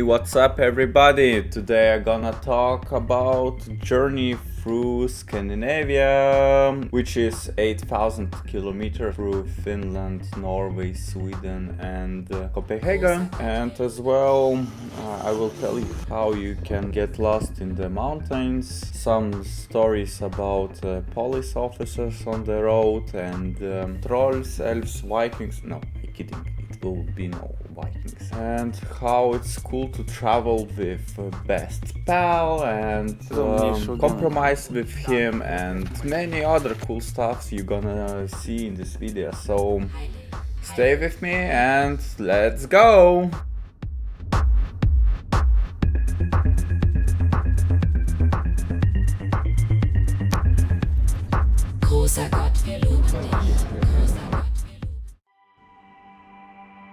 what's up everybody? Today I'm gonna talk about journey through Scandinavia, which is 8,000 kilometers through Finland, Norway, Sweden and Copenhagen. And as well, I will tell you how you can get lost in the mountains, some stories about police officers on the road and trolls, elves, Vikings. No, I'm kidding. It will be no Vikings. And how it's cool to travel with best pal and compromise with him and many other cool stuff you're gonna see in this video. So stay with me and let's go!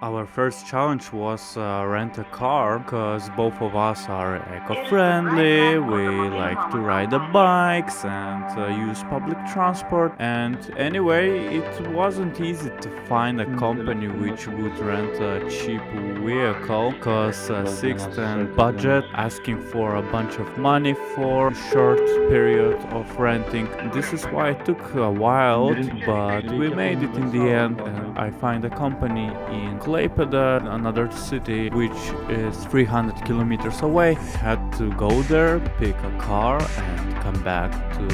Our first challenge was rent a car, because both of us are eco-friendly, we like to ride the bikes and use public transport. And anyway, it wasn't easy to find a company which would rent a cheap vehicle, because sixth and budget, asking for a bunch of money for a short period of renting. This is why it took a while, but we made it in the end, and I find a company in Klaipėda, another city which is 300 kilometers away. Had to go there, pick a car and come back to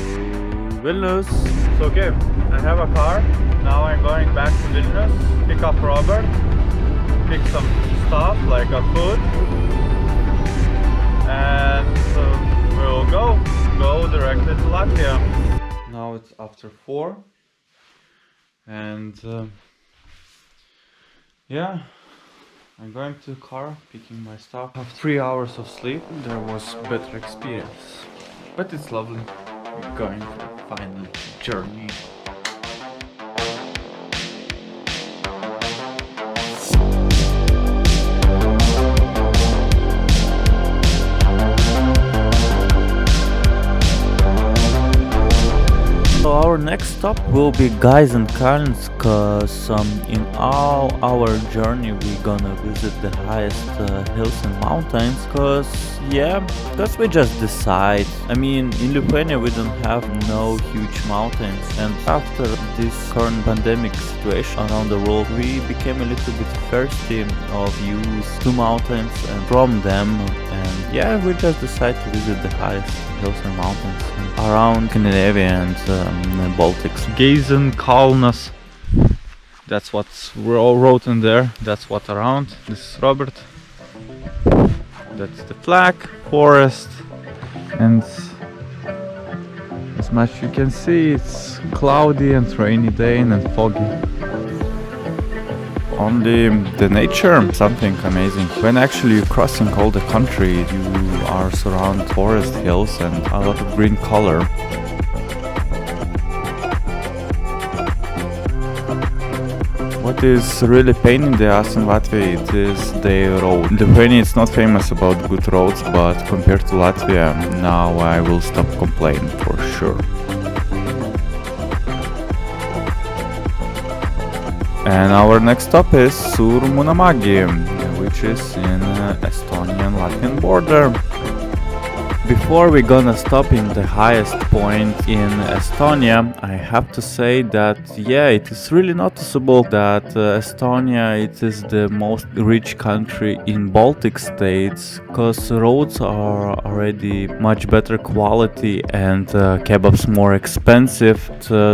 Vilnius. So okay, I have a car. Now I'm going back to Vilnius, pick up Robert, pick some stuff like a food, and we'll go directly to Latvia. Now it's after 4 and yeah, I'm going to the car, picking my stuff. I have 3 hours of sleep. There was better experience, but it's lovely. We're going for a final journey. So our next stop will be Gaiziņkalns, because in all our journey we're gonna visit the highest hills and mountains, because we just decide. I mean, in Lithuania we don't have no huge mountains, and after this current pandemic situation around the world, we became a little bit thirsty of use to mountains and from them, and yeah, we just decided to visit the highest hills and mountains around Scandinavia and Baltics. Gaiziņkalns. That's what's wrote in there. That's what around. This is Robert. That's the flag, forest, and as much you can see, it's cloudy and rainy day and foggy. Only the nature, something amazing. When actually you're crossing all the country, you are surrounded forest, hills and a lot of green color. What is really pain in the ass in Latvia, it is the road. Lithuania is not famous about good roads, but compared to Latvia, now I will stop complaining for sure. And our next stop is Suur Munamägi, which is in Estonian Latvian border. Before we're gonna stop in the highest point in Estonia, I have to say that it is really noticeable that Estonia it is the most rich country in Baltic states, because roads are already much better quality and kebabs more expensive.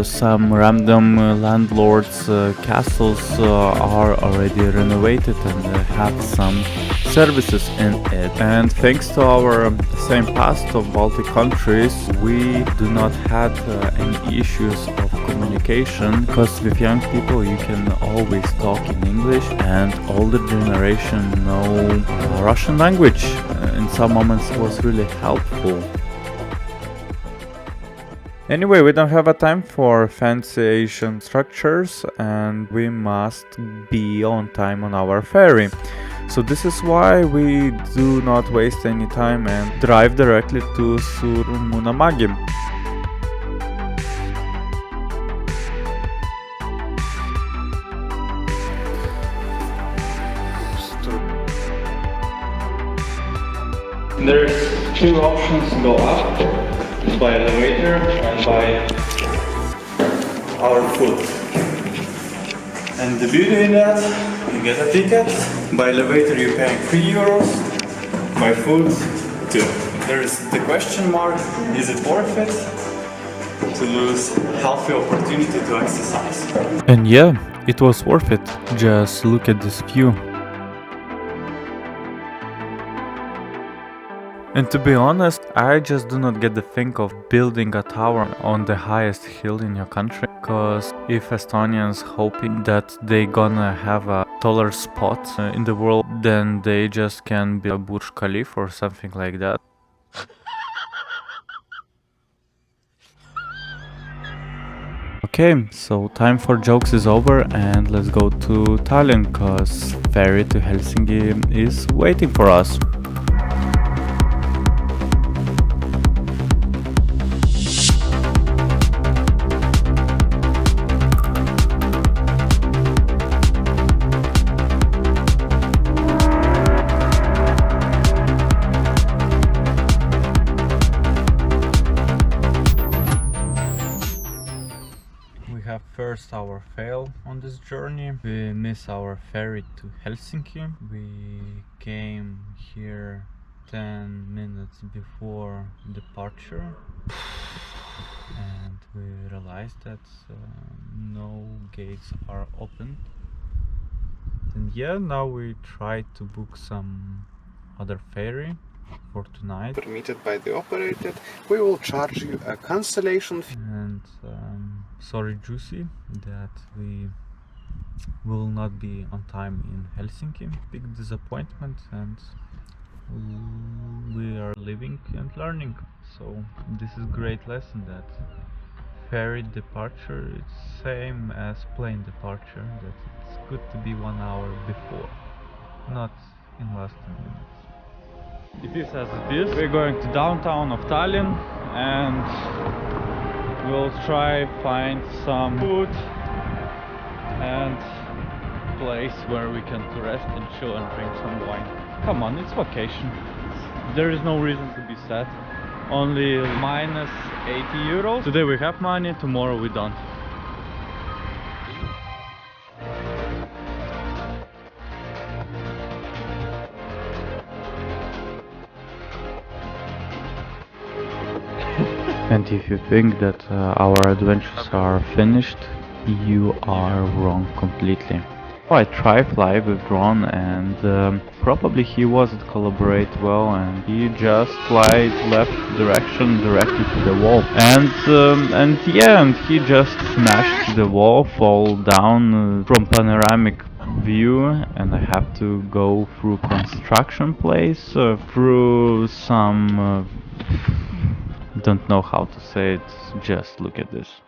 Some random landlords' castles are already renovated and have some services in it. And thanks to our same past of Baltic countries, we do not have any issues of communication, because with young people you can always talk in English, and older generation know Russian language. In some moments it was really helpful. Anyway, we don't have a time for fancy Asian structures, and we must be on time on our ferry. So this is why we do not waste any time and drive directly to Suur Munamägi. There's two options to go up, by elevator and by our foot. And the beauty in that, you get a ticket, by elevator you're paying 3 euros, by foot 2. There is the question mark, is it worth it to lose healthy opportunity to exercise? And yeah, it was worth it. Just look at this view. And to be honest, I just do not get the thing of building a tower on the highest hill in your country. Because if Estonians hoping that they gonna have a taller spot in the world, then they just can build a Burj Khalifa or something like that. Okay, so time for jokes is over and let's go to Tallinn, cause ferry to Helsinki is waiting for us. First our fail on this journey. We miss our ferry to Helsinki. We came here 10 minutes before departure and we realized that no gates are open. And yeah, now we try to book some other ferry for tonight. Permitted by the operator, we will charge you a cancellation fee. And sorry Juicy that we will not be on time in Helsinki. Big disappointment, and we are living and learning. So this is great lesson that ferry departure is same as plane departure, that it's good to be 1 hour before, not in last 10 minutes. It is as it is. We're going to downtown of Tallinn and we'll try find some food and place where we can rest and chill and drink some wine. Come on, it's vacation. There is no reason to be sad. Only minus 80 euros. Today we have money, tomorrow we don't. And if you think that our adventures are finished, you are wrong completely. I tried fly with drone and probably he wasn't collaborate well and he just flies left direction directly to the wall. And yeah, and he just smashed the wall, fall down from panoramic view, and I have to go through construction place, through some don't know how to say it, just look at this.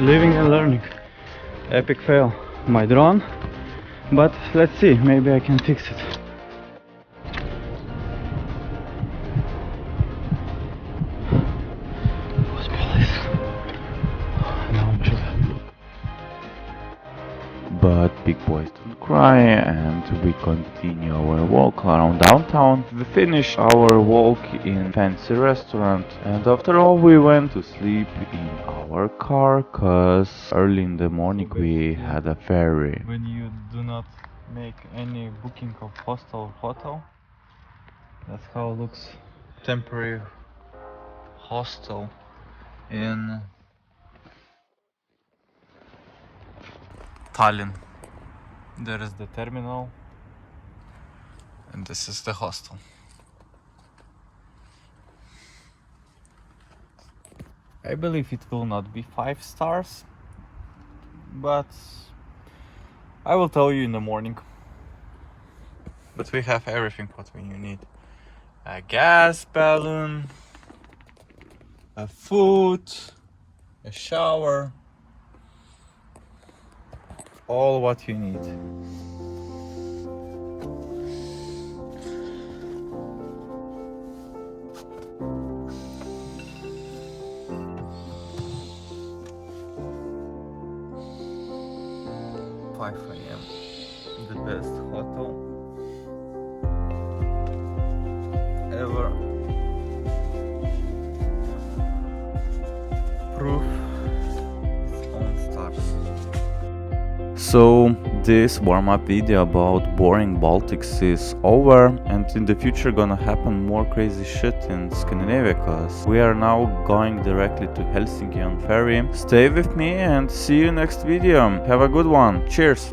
Living and learning. Epic fail. My drone. But let's see, maybe I can fix it. But big boys don't cry, and we continue our walk around downtown. We finished our walk in fancy restaurant, and after all we went to sleep in our car, cause early in the morning we had a ferry. When you do not make any booking of hostel or hotel, that's how it looks. Temporary hostel in Tallinn. There is the terminal and this is the hostel. I believe it will not be 5 stars, but I will tell you in the morning. But we have everything what we need. A gas balloon, a food, a shower, all what you need. AM, the best hotel ever. Proof its own stars. So this warm-up video about boring Baltics is over, and in the future gonna happen more crazy shit in Scandinavia, cause we are now going directly to Helsinki on ferry. Stay with me and see you next video. Have a good one. Cheers!